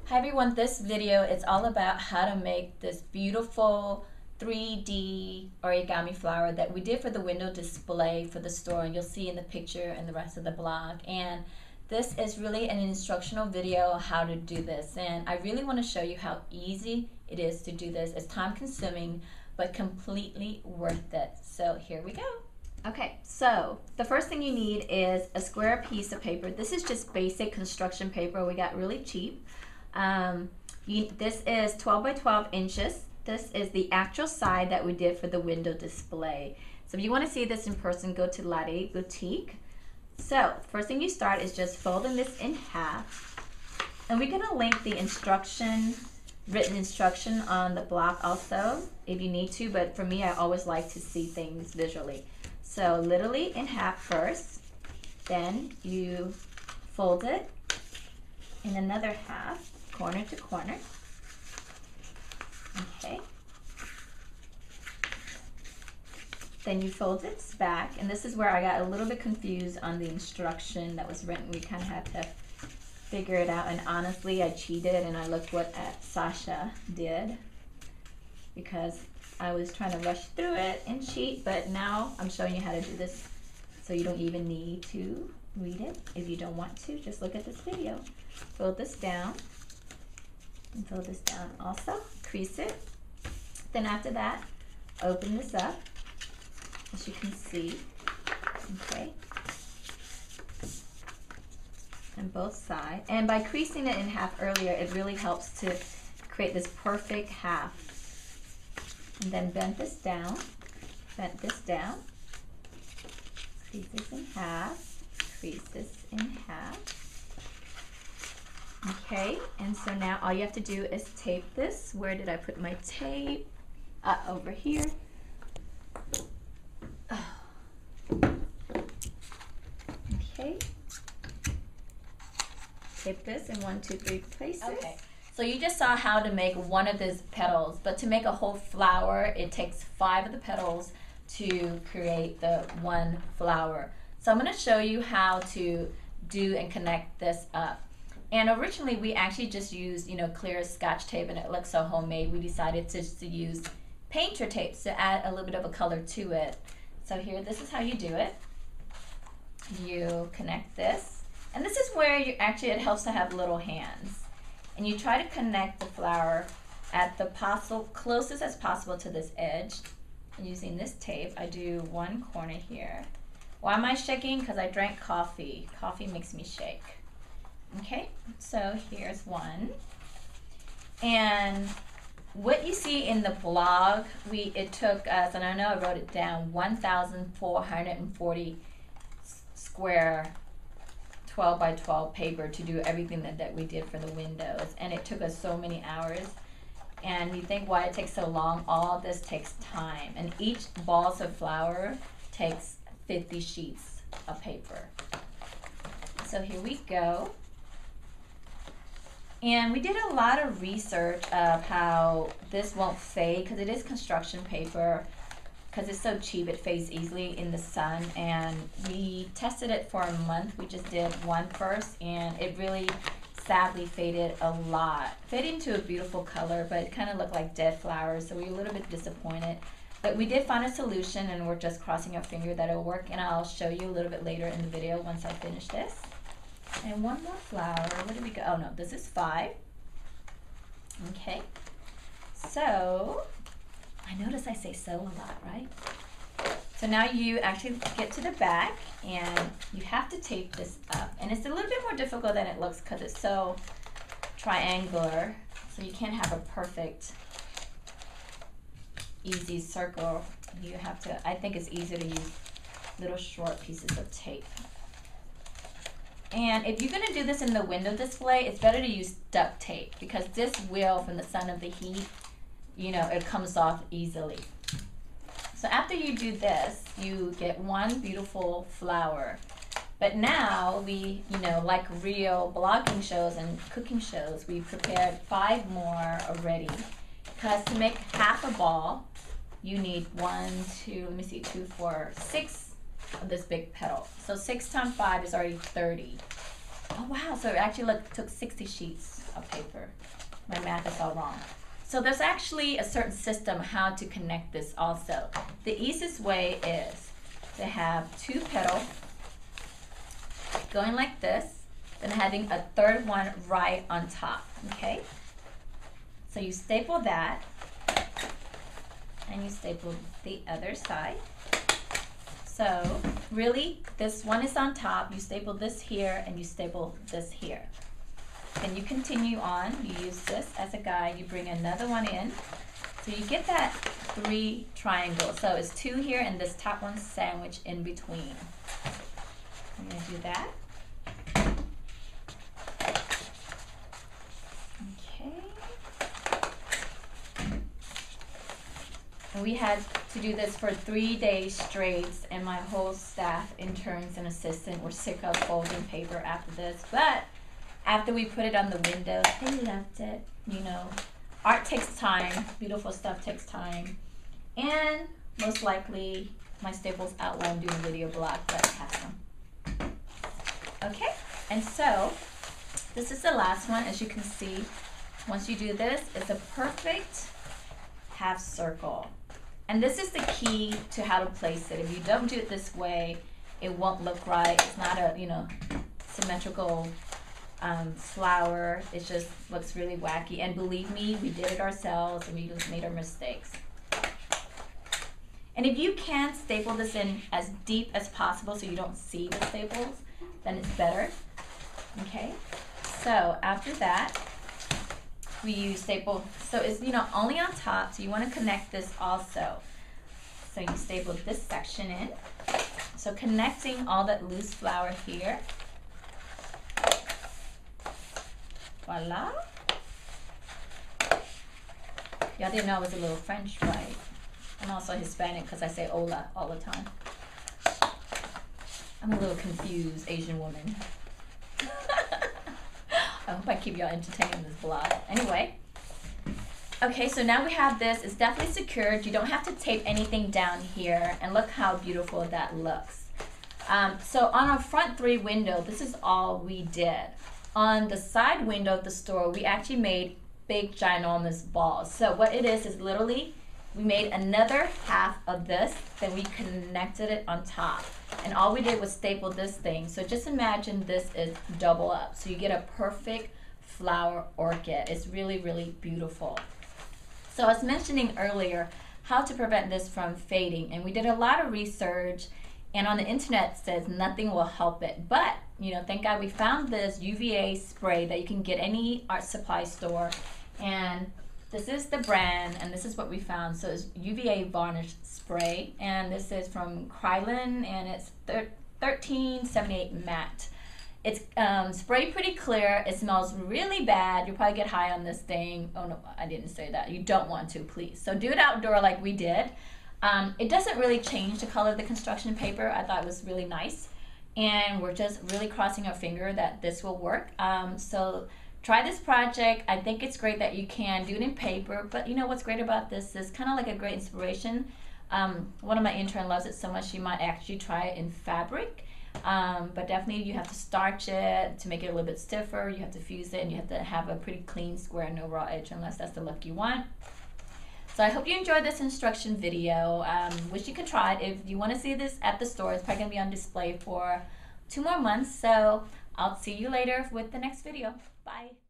Hi everyone, this video is all about how to make this beautiful 3D origami flower that we did for the window display for the store, and you'll see in the picture and the rest of the blog. And this is really an instructional video on how to do this, and I really want to show you how easy it is to do this. It's time consuming but completely worth it. So here we go. Okay, so the first thing you need is a square piece of paper. This is just basic construction paper we got really cheap. This is 12 by 12 inches. This is the actual side that we did for the window display. So if you want to see this in person, go to Latte Boutique. So first thing you start is just folding this in half. And we're going to link the written instruction on the block also if you need to, but for me I always like to see things visually. So literally in half first, then you fold it in another half, corner to corner. Okay. Then you fold it back, and this is where I got a little bit confused on the instruction that was written. We kind of had to figure it out, and honestly I cheated and I looked what Sasha did because I was trying to rush through it and cheat, but now I'm showing you how to do this so you don't even need to read it. If you don't want to, just look at this video. Fold this down and fold this down also, crease it. Then after that, open this up, as you can see, okay, on both sides. And by creasing it in half earlier, it really helps to create this perfect half. And then bend this down, crease this in half, crease this in half. Okay, and so now all you have to do is tape this. Where did I put my tape? Over here. Okay. Tape this in 1, 2, 3 places. Okay. So you just saw how to make one of these petals, but to make a whole flower, it takes 5 of the petals to create the one flower. So I'm going to show you how to do and connect this up. And originally we actually just used, clear Scotch tape, and it looks so homemade. We decided to use painter tape to add a little bit of a color to it. So here, this is how you do it. You connect this, and this is where it helps to have little hands. And you try to connect the flower at the closest as possible to this edge. And using this tape, I do one corner here. Why am I shaking? Because I drank coffee. Coffee makes me shake. Okay, so here's one. And what you see in the blog, it took us, and I know I wrote it down, 1,440 square 12 by 12 paper to do everything that we did for the windows, and it took us so many hours. And you think why it takes so long? All this takes time, and each balls of flour takes 50 sheets of paper. So here we go. And we did a lot of research of how this won't fade, because it is construction paper. Because it's so cheap, it fades easily in the sun, and we tested it for a month. We just did one first, and it really sadly faded a lot. Faded into a beautiful color, but it kind of looked like dead flowers, so we were a little bit disappointed. But we did find a solution, and we're just crossing our finger that it'll work, and I'll show you a little bit later in the video once I finish this. And one more flower. Where did we go? Oh no, this is 5. Okay, so I notice I say so a lot, right? So now you actually get to the back, and you have to tape this up. And it's a little bit more difficult than it looks because it's so triangular. So you can't have a perfect, easy circle. You have to, I think it's easier to use little short pieces of tape. And if you're going to do this in the window display, it's better to use duct tape, because this will, from the sun of the heat, it comes off easily. So after you do this, you get one beautiful flower. But now we, like real blogging shows and cooking shows, we prepared 5 more already. Because to make half a ball, you need 2, 4, 6 of this big petal. So 6 times 5 is already 30. Oh wow, so it actually took 60 sheets of paper. My math is all wrong. So there's actually a certain system how to connect this also. The easiest way is to have 2 petals going like this, then having a third one right on top, okay? So you staple that, and you staple the other side. So really, this one is on top, you staple this here, and you staple this here. Then you continue on, you use this as a guide, you bring another one in. So you get that 3 triangles. So it's 2 here and this top one sandwiched in between. I'm gonna do that. Okay. And we had to do this for 3 days straight, and my whole staff, interns and assistant, were sick of folding paper after this. But after we put it on the windows, they loved it. You know, art takes time, beautiful stuff takes time. And most likely, my staples outline doing a video blog, but I have some. Okay, and so this is the last one. As you can see, once you do this, it's a perfect half circle. And this is the key to how to place it. If you don't do it this way, it won't look right. It's not a, you know, symmetrical flower. It just looks really wacky. And believe me, we did it ourselves and we just made our mistakes. And if you can staple this in as deep as possible so you don't see the staples, then it's better. Okay, so after that, we use staple. So it's, you know, only on top, so you want to connect this also. So you staple this section in. So connecting all that loose flour here. Voila. Y'all didn't know I was a little French, right? I'm also Hispanic because I say hola all the time. I'm a little confused Asian woman. I hope I keep y'all entertained in this vlog. Anyway, okay, so now we have this. It's definitely secured. You don't have to tape anything down here. And look how beautiful that looks. So on our front 3 window, this is all we did. On the side window of the store, we actually made big ginormous balls. So what it is literally, we made another half of this, then we connected it on top. And all we did was staple this thing. So just imagine this is double up. So you get a perfect flower orchid. It's really, really beautiful. So I was mentioning earlier how to prevent this from fading. And we did a lot of research, and on the internet it says nothing will help it. But, you know, thank God we found this UVA spray that you can get any art supply store. And this is the brand, and this is what we found. So it's UVA varnish spray, and this is from Krylon, and it's 1378 matte. It's spray pretty clear. It smells really bad. You'll probably get high on this thing. Oh no, I didn't say that. You don't want to, please. So do it outdoor like we did. It doesn't really change the color of the construction paper. I thought it was really nice, and we're just really crossing our finger that this will work. So try this project. I think it's great that you can do it in paper, but you know what's great about this is kind of like a great inspiration. One of my interns loves it so much she might actually try it in fabric, but definitely you have to starch it to make it a little bit stiffer. You have to fuse it, and you have to have a pretty clean square, no raw edge, unless that's the look you want. So I hope you enjoyed this instruction video. Wish you could try it. If you want to see this at the store, it's probably going to be on display for 2 more months. So I'll see you later with the next video. Bye.